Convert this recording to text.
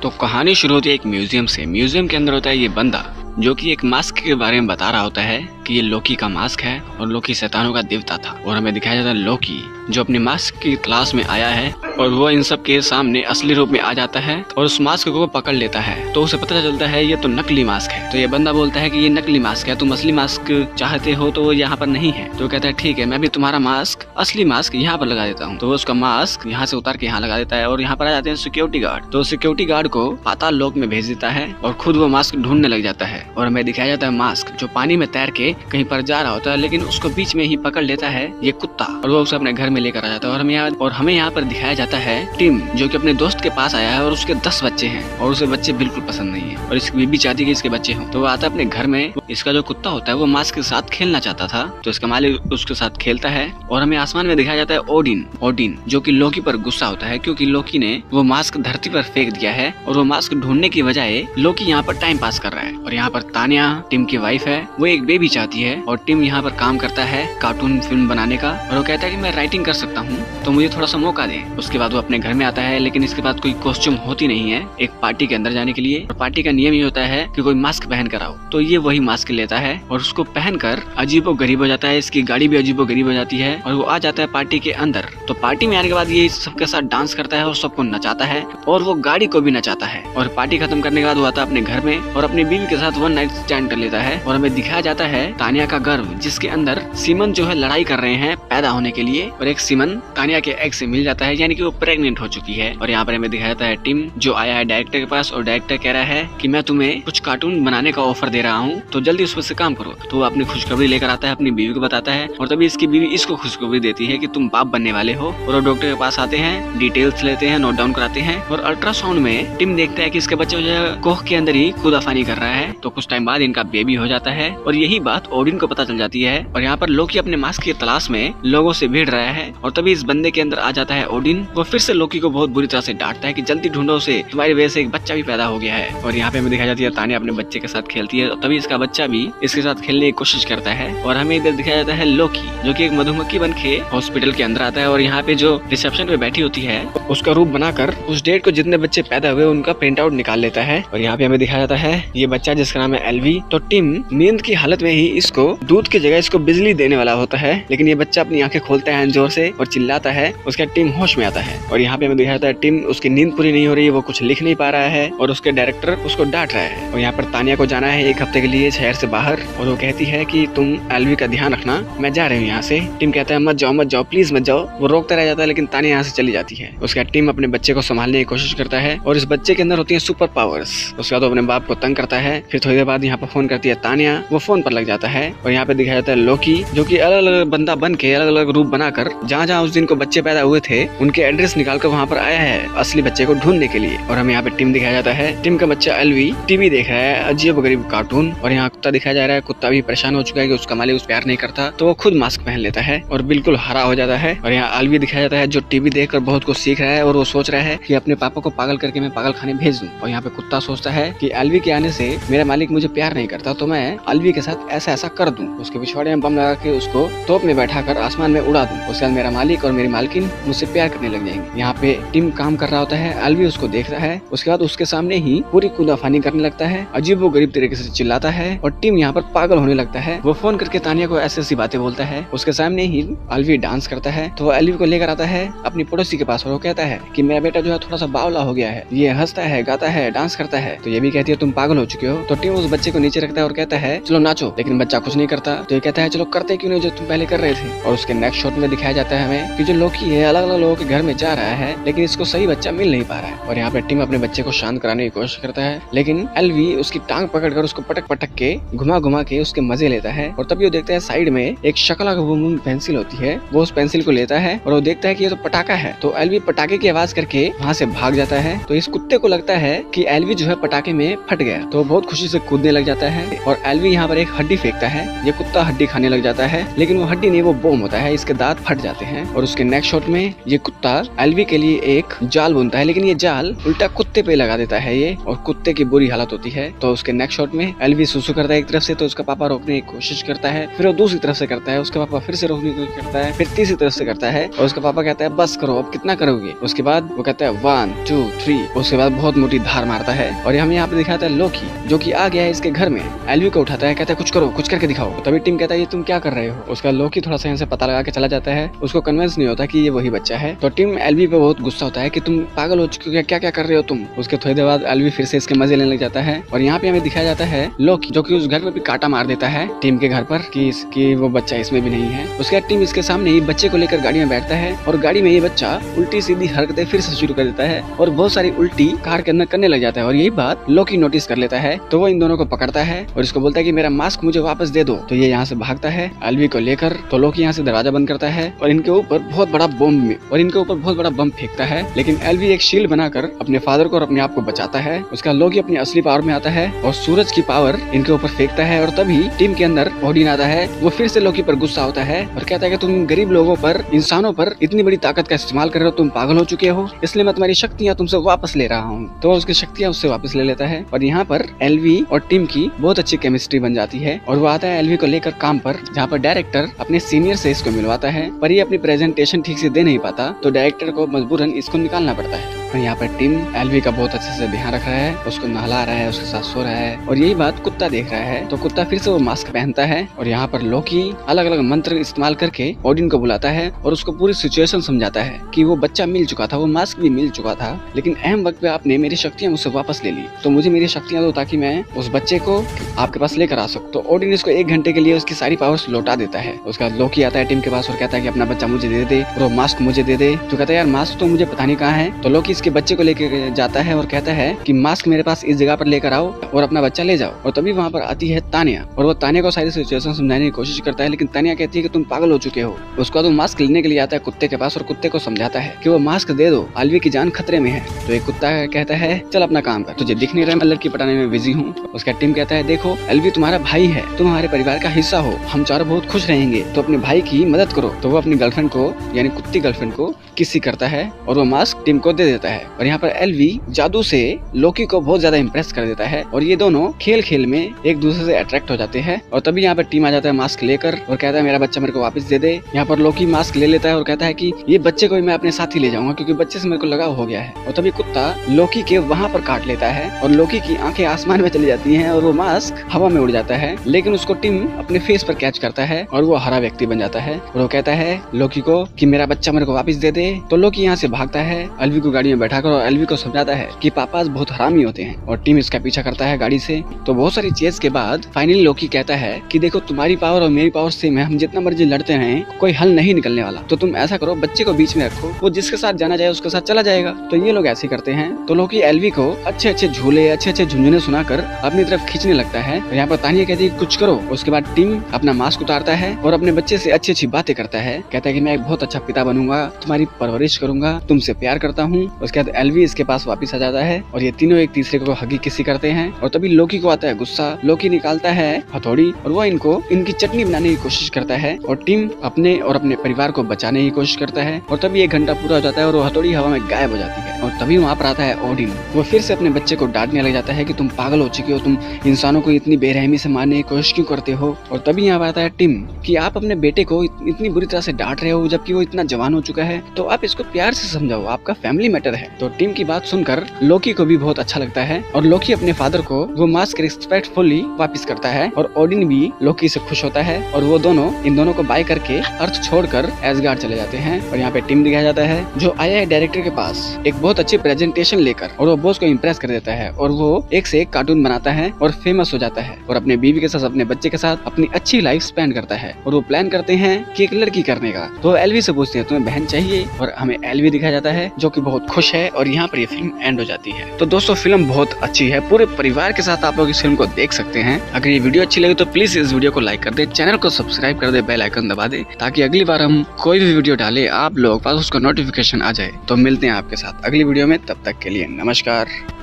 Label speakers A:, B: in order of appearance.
A: तो कहानी शुरू होती है एक म्यूजियम से। म्यूजियम के अंदर होता है ये बंदा जो कि एक मास्क के बारे में बता रहा होता है कि ये लोकी का मास्क है और लोकी शैतानों का देवता था। और हमें दिखाया जाता है लोकी जो अपने मास्क की तलाश में आया है और वो इन सब के सामने असली रूप में आ जाता है और उस मास्क को पकड़ लेता है। तो उसे पता चलता है ये तो नकली मास्क है। तो ये बंदा बोलता है कि ये नकली मास्क है, तुम असली मास्क चाहते हो तो वो यहाँ पर नहीं है। तो कहता है ठीक है, मैं भी तुम्हारा मास्क असली मास्क यहाँ पर लगा देता हूँ। तो वो उसका मास्क यहाँ से उतार के यहाँ लगा देता है और यहाँ पर आ जाते हैं सिक्योरिटी गार्ड। तो सिक्योरिटी गार्ड को पाताल लोक में भेज देता है और खुद वो मास्क ढूंढने लग जाता है। और हमें दिखाया जाता है मास्क जो पानी में तैर के कहीं पर जा रहा होता है, लेकिन उसको बीच में ही पकड़ लेता है ये कुत्ता और वो उसे अपने घर में लेकर आ जाता है। और हमें यहाँ पर दिखाया जाता है टिम जो कि अपने दोस्त के पास आया है और उसके 10 बच्चे हैं और उसे बच्चे बिल्कुल पसंद नहीं है और इसकी बीबी चाहती है कि इसके बच्चे हों। तो वो आता है अपने घर में। इसका जो कुत्ता होता है वो मास्क के साथ खेलना चाहता था, तो इसका मालिक उसके साथ खेलता है। और हमें आसमान में दिखाया जाता है ओडिन जो कि लोकी पर गुस्सा होता है क्योंकि लोकी ने वो मास्क धरती पर फेंक दिया है और वो मास्क ढूंढने की बजाय लोकी यहाँ पर टाइम पास कर रहा है। और यहाँ पर तानिया टिम की वाइफ है, वो एक बेबी चाहती है और टिम यहाँ पर काम करता है कार्टून फिल्म बनाने का। और वो कहता है कि मैं राइटिंग कर सकता हूँ तो मुझे थोड़ा सा मौका दे। उसके बाद वो अपने घर में आता है, लेकिन इसके बाद कोई कॉस्ट्यूम होती नहीं है एक पार्टी के अंदर जाने के लिए। और पार्टी का नियम ये होता है कि कोई मास्क पहन कर आओ। तो ये वही मास्क लेता है और उसको पहनकर अजीबो गरीब हो जाता है। इसकी गाड़ी भी अजीबो गरीब हो जाती है और वो आ जाता है पार्टी के अंदर। तो पार्टी में आने के बाद ये सबके साथ डांस करता है और सबको नचाता है और वो गाड़ी को भी नचाता है। और पार्टी खत्म करने के बाद वो आता है अपने घर में और अपनी बीवी के साथ वन नाइट स्टैंड कर लेता है। और हमें दिखाया जाता है तानिया का गर्भ जिसके अंदर सीमन जो है लड़ाई कर रहे हैं पैदा होने के लिए और एक सीमन तानिया के एग से मिल जाता है, यानी कि वो प्रेग्नेंट हो चुकी है। और यहाँ पर हमें दिखाया जाता है टिम जो आया है डायरेक्टर के पास और डायरेक्टर कह रहा है कि मैं तुम्हें कुछ कार्टून बनाने का ऑफर दे रहा हूँ तो जल्दी उस पर से काम करो। तो वो अपनी खुशखबरी लेकर आता है, अपनी बीवी को बताता है और तभी इसकी बीवी इसको खुशखबरी देती है कि तुम बाप बनने वाले हो। और वो डॉक्टर के पास आते हैं, डिटेल्स लेते हैं, नोट डाउन कराते हैं। और अल्ट्रासाउंड में टिम देखता है कि इसके बच्चे जो है कोख के अंदर ही कूदाफानी कर रहा है। तो कुछ टाइम बाद इनका बेबी हो जाता है और यही बात ओडिन को पता चल जाती है। और यहाँ पर लोकी अपने मास्क की तलाश में लोगों से भीड़ रहा है और तभी इस बंदे के अंदर आ जाता है ओडिन। वो फिर से लोकी को बहुत बुरी तरह से डांटता है कि जल्दी ढूंढो उसे, तुम्हारी वजह से एक बच्चा भी पैदा हो गया है। और यहाँ पे हमें दिखाई जाती है तानिया अपने बच्चे के साथ खेलती है, तभी इसका बच्चा भी इसके साथ खेलने की कोशिश करता है। और हमें इधर दिखाया जाता है लोकी जो कि एक मधुमक्खी बन के हॉस्पिटल के अंदर आता है और यहाँ पे जो रिसेप्शन पे बैठी होती है उसका रूप बनाकर उस डेट को जितने बच्चे पैदा हुए उनका प्रिंट आउट निकाल लेता है। और यहाँ पे हमें दिखाया जाता है ये बच्चा जिसका नाम है एलवी। तो टिम नींद की हालत में ही इसको दूध की जगह इसको बिजली देने वाला होता है, लेकिन ये बच्चा अपनी आंखें खोलता है जोर से और चिल्लाता है। उसका टिम होश में आता है और यहाँ पे हमें दिखाया जाता है टिम उसकी नींद पूरी नहीं हो रही है, वो कुछ लिख नहीं पा रहा है और उसके डायरेक्टर उसको डांट रहा है। और यहाँ पर तानिया को जाना है 1 हफ्ते के लिए शहर से बाहर और वो कहती है कि तुम एलवी का ध्यान रखना, मैं जा रही हूँ यहाँ से। टिम कहता है मत जाओ प्लीज मत जाओ। वो रोकता रह जाता है लेकिन तानिया यहाँ से चली जाती है। उसका टिम अपने बच्चे को संभालने की कोशिश करता है और इस बच्चे के अंदर होती है सुपर पावर्स। उसके बाद अपने बाप को तंग करता है। फिर थोड़ी देर बाद यहाँ पर फोन करती है तानिया, वो फोन पर लग जाता है और यहाँ पे दिखाया जाता है लोकी जो कि अलग अलग बंदा बन के अलग अलग रूप बनाकर जहाँ जहाँ उस दिन को बच्चे पैदा हुए थे उनके एड्रेस निकाल कर वहाँ पर आया है असली बच्चे को ढूंढने के लिए। और हमें यहाँ पे टिम दिखाया जाता है, टिम का बच्चा एलवी टीवी देख रहा है अजीब गरीब कार्टून। और यहाँ कुत्ता दिखाया जा रहा है, कुत्ता भी परेशान हो चुका है कि उसका मालिक उस प्यार नहीं करता, तो वो खुद मास्क पहन लेता है और बिल्कुल हरा हो जाता है। और यहाँ एलवी दिखाया जाता है जो टीवी देखकर बहुत कुछ सीख रहा है और वो सोच रहा है कि अपने पापा को पागल करके मैं पागल खाने भेज दूं। और यहाँ पे कुत्ता सोचता है कि एलवी के आने से मेरा मालिक मुझे प्यार नहीं करता तो मैं एलवी के साथ ऐसा ऐसा कर दूं, उसके पिछवाड़े में बम लगा के उसको तोप में बैठा कर आसमान में उड़ा दूं। उसके बाद मेरा मालिक और मेरी मालकिन मुझसे प्यार करने लग जाएंगे। यहाँ पे टिम काम कर रहा होता है, एलवी उसको देख रहा है। उसके बाद उसके सामने ही पूरी कूदाफानी करने लगता है, अजीब व गरीब तरीके से चिल्लाता है और टिम यहाँ पर पागल होने लगता है। वो फोन करके तानिया को ऐसी ऐसी बातें बोलता है। उसके सामने ही एलवी डांस करता है तो वो एलवी को लेकर आता है अपनी पड़ोसी के पास और वो कहता है कि मेरा बेटा जो है थोड़ा सा बावला हो गया है, ये हंसता है, गाता है, डांस करता है। तो ये भी कहती है तुम पागल हो चुके हो। तो टिम उस बच्चे को नीचे रखता है और कहता है चलो नाचो, लेकिन बच्चा कुछ नहीं करता। तो ये कहता है चलो करते क्यों नहीं जो तुम पहले कर रहे थे। और उसके नेक्स्ट शॉट में दिखाया जाता है हमें कि जो लोकी है अलग अलग लोगों के घर में जा रहा है लेकिन इसको सही बच्चा मिल नहीं पा रहा है। और यहाँ पे टिम अपने बच्चे को शांत कराने की कोशिश करता है लेकिन एलवी उसकी टांग पकड़कर उसको पटक पटक के घुमा घुमा के उसके मजे लेता है। और तभी वो देखता है साइड में एक शकला का पेंसिल होती है, वो उस पेंसिल को लेता है और वो देखता है कि ये तो पटाखा है। तो एलवी पटाखे की आवाज करके वहाँ से भाग जाता है। तो इस कुत्ते को लगता है कि एलवी जो है पटाखे में फट गया, तो बहुत खुशी से कूदने लग जाता है। और एलवी यहाँ पर एक हड्डी फेंक फेंकता है, ये कुत्ता हड्डी खाने लग जाता है, लेकिन वो हड्डी नहीं, वो बम होता है, इसके दांत फट जाते हैं। और उसके नेक्स्ट शॉट में ये कुत्ता एल्वी के लिए एक जाल बुनता है, लेकिन ये जाल उल्टा कुत्ते पे लगा देता है ये, और कुत्ते की बुरी हालत होती है। तो उसके नेक्स्ट शॉट में एल्वी सुसु करता है एक तरफ से, तो उसका पापा रोकने की कोशिश करता है, फिर वो दूसरी तरफ से करता है, उसका पापा फिर से रोकने की कोशिश करता है, फिर तीसरी तरफ से करता है, और उसका पापा कहता है बस करो, अब कितना करोगे। उसके बाद वो कहता है 1 2 3, उसके बाद बहुत मोटी धार मारता है। और हमें यहाँ पे दिखाता है लोकी, जो कि आ गया है इसके घर में, एल्वी को उठाता है, कहता है कुछ करो, कुछ करके दिखाओ। तभी टिम कहता है ये तुम क्या कर रहे हो। उसका लोकी थोड़ा सा यहाँ से पता लगा के चला जाता है, उसको कन्विंस नहीं होता कि ये वही बच्चा है। तो टिम एल्वी पे बहुत गुस्सा होता है कि तुम पागल हो चुके हो, क्या क्या कर रहे हो तुम। उसके थोड़ी देर बाद एल्वी फिर से इसके मजे लेने लग जाता है। और यहाँ पे हमें दिखाया जाता है लोकी, जो कि उस घर में भी कांटा मार देता है टिम के घर पर कि वो बच्चा इसमें भी नहीं है। उसके बाद टिम इसके सामने ही बच्चे को लेकर गाड़ी में बैठता है, और गाड़ी में ये बच्चा उल्टी सीधी हरकतें फिर से शुरू कर देता है, और बहुत सारी उल्टी कार के अंदर करने लग जाता है। और यही बात लोकी नोटिस कर लेता है, तो वो इन दोनों को पकड़ता है और इसको बोलता है कि मेरा मास्क मुझे वापस दे दो। तो ये यहाँ से भागता है एल्वी को लेकर। तो लोकी यहाँ से दरवाजा बंद करता है और इनके ऊपर बहुत बड़ा बम फेंकता है, लेकिन एल्वी एक शील्ड बनाकर अपने फादर को और अपने आप को बचाता है। उसका लोकी अपनी असली पावर में आता है और सूरज की पावर इनके ऊपर फेंकता है। और तभी टीम के अंदर ओडिन आता है, वो फिर से लोकी पर गुस्सा होता है और कहता है कि तुम गरीब लोगों पर, इंसानों पर इतनी बड़ी ताकत का इस्तेमाल कर रहे हो, तुम पागल हो चुके हो, इसलिए मैं तुम्हारी शक्तियाँ तुमसे वापस ले रहा हूँ। तो उसकी शक्तियाँ उससे वापस ले लेता है। और यहाँ पर एल्वी और टीम की बहुत अच्छी केमिस्ट्री बन जाती है, और वो आता है एल्वी को लेकर काम पर, जहाँ पर डायरेक्टर अपने सीनियर से इसको मिलवाता है, पर ये अपनी प्रेजेंटेशन ठीक से दे नहीं पाता, तो डायरेक्टर को मजबूरन इसको निकालना पड़ता है। और यहाँ पर टीम एल्वी का बहुत अच्छे से ध्यान रख रहा है, उसको नहला रहा है, उसके साथ सो रहा है। और यही बात कुत्ता देख रहा है, तो कुत्ता फिर से वो मास्क पहनता है। और यहाँ पर लोकी अलग अलग मंत्र इस्तेमाल करके ओडिन को बुलाता है और उसको पूरी सिचुएशन समझाता है कि वो बच्चा मिल चुका था, वो मास्क भी मिल चुका था, लेकिन अहम वक्त पे आपने मेरी शक्तियाँ मुझसे वापस ले ली, तो मुझे मेरी शक्तियाँ दो ताकि मैं उस बच्चे को आपके पास लेकर आ सकूं। तो ओडिन इसको 1 घंटे के लिए उसकी सारी पावर्स लौटा देता है। उसका लोकी आता है टीम के पास और कहता है कि अपना बच्चा मुझे दे दे और वो मास्क मुझे दे दे। तो कहता है यार मास्क तो मुझे पता नहीं कहाँ है। तो लोकी इसके बच्चे को लेकर जाता है और कहता है कि मास्क मेरे पास इस जगह पर लेकर आओ और अपना बच्चा ले जाओ। और तभी वहाँ पर आती है तानिया, और वो तानिया को सारी सिचुएशन समझाने की कोशिश करता है, लेकिन तानिया कहती है कि तुम पागल हो चुके हो। उसके बाद वो मास्क लेने के लिए आता है कुत्ते के पास और कुत्ते को समझाता है कि वो मास्क दे दो, एल्वी की जान खतरे में है। तो एक कुत्ता कहता है चल अपना काम कर, तुझे दिख नहीं रहा मैं लड़की पटाने में बिजी हूँ। उसका टीम कहता है देखो एल्वी तुम्हारा भाई है, तुम हमारे परिवार का हिस्सा हो, हम चारों बहुत खुश रहेंगे, तो अपने भाई की मदद करो। तो वो अपनी गर्लफ्रेंड को, यानी कुत्ती गर्लफ्रेंड को किसी करता है और वो मास्क टीम को दे देता है। और यहाँ पर एल्वी जादू से लोकी को बहुत ज्यादा इम्प्रेस कर देता है, और ये दोनों खेल खेल में एक दूसरे से अट्रैक्ट हो जाते हैं। और तभी यहाँ पर टीम आ जाता है मास्क लेकर और कहता है मेरा बच्चा मेरे को वापस दे दे। यहाँ पर लोकी मास्क ले लेता है और कहता है कि ये बच्चे को मैं अपने साथ ही ले जाऊंगा, क्योंकि बच्चे से मेरे को लगाव हो गया है। और तभी कुत्ता लोकी के वहाँ पर काट लेता है और लोकी की आंखें आसमान में चली जाती हैं और वो मास्क हवा में उड़ जाता है, लेकिन उसको टीम अपने फेस पर कैच करता है और वो हरा व्यक्ति बन जाता है। और वो कहता है लोकी को कि मेरा बच्चा मेरे को वापस दे दे। तो लोकी यहाँ से भागता है, एल्वी को गाड़ी में बैठाकर और एल्वी को समझाता है कि पापा बहुत हरामी होते हैं, और टीम इसका पीछा करता है गाड़ी से। तो बहुत सारी चेज के बाद फाइनली लोकी कहता है कि देखो तुम्हारी पावर और मेरी पावर सेम है, हम जितना मर्जी लड़ते हैं कोई हल नहीं निकलने वाला, तो तुम ऐसा करो बच्चे को बीच में रखो, वो जिसके साथ जाना चाहे उसके साथ चला जाएगा। तो ये लोग ऐसे करते हैं। तो लोकी एल्वी को अच्छे अच्छे झूले, अच्छे अच्छे झुंझुने सुनाकर अपनी तरफ खींचने लगता है। और यहाँ पर तानिया कहती है कुछ करो। उसके बाद टीम अपना मास्क उतारता है और अपने बच्चे से अच्छी अच्छी बातें करता है, कहता है कि मैं एक बहुत अच्छा पिता बनूंगा, तुम्हारी परवरिश करूंगा, तुमसे प्यार करता हूँ। उसके बाद एल्वी इसके पास वापस आ जाता है और ये तीनों एक तीसरे को हगी किसी करते हैं। और तभी लोकी को आता है गुस्सा, लोकी निकालता है हथौड़ी और वो इनकी चटनी बनाने की कोशिश करता है, और टीम अपने और अपने परिवार को बचाने की कोशिश करता है। और तभी 1 घंटा पूरा हो जाता है और वो हथौड़ी हवा में गायब हो जाती है। और तभी वहाँ पर आता है ओडिन, वो फिर से अपने बच्चे को डांटने लग जाता है कि तुम पागल हो चुके हो, तुम इंसानों को इतनी बेरहमी से मारने की कोशिश क्यों करते हो। और तभी यहाँ आता है टिम कि आप अपने बेटे को इतनी बुरी तरह से डांट रहे हो जबकि वो इतना जवान हो चुका है, तो आप इसको प्यार से समझाओ, आपका फैमिली मैटर है। तो टिम की बात सुनकर लोकी को भी बहुत अच्छा लगता है और लोकी अपने फादर को वो मास्क रिस्पेक्टफुली वापस करता है, और ओडिन भी लोकी से खुश होता है। और वो दोनों इन दोनों को बाय करके अर्थ छोड़कर एसगार्ड चले जाते हैं। और यहाँ पे टिम दिखाया जाता है जो आया है डायरेक्टर के पास एक बहुत अच्छी प्रेजेंटेशन लेकर, और वो बॉस को इम्प्रेस कर देता है और वो एक से एक कार्टून बनाता है और फेमस हो जाता है, और अपने बीवी के साथ, अपने बच्चे के साथ अपनी अच्छी लाइफ स्पेंड करता है। और वो प्लान करते हैं कि एक लड़की करने का। तो एल्वी से पूछते हैं तुम्हें बहन चाहिए, और हमें एल्वी दिखाया जाता है जो कि बहुत खुश है। और यहाँ पर ये फिल्म एंड हो जाती है। तो दोस्तों फिल्म बहुत अच्छी है, पूरे परिवार के साथ आप लोग इस फिल्म को देख सकते हैं। अगर ये वीडियो अच्छी लगे तो प्लीज इस वीडियो को लाइक कर दे, चैनल को सब्सक्राइब कर दे, बेल आइकन दबा दे, ताकि अगली बार हम कोई भी वीडियो डाले आप लोग पास उसका नोटिफिकेशन आ जाए। तो मिलते हैं आपके साथ अगली वीडियो में, तब तक के लिए नमस्कार।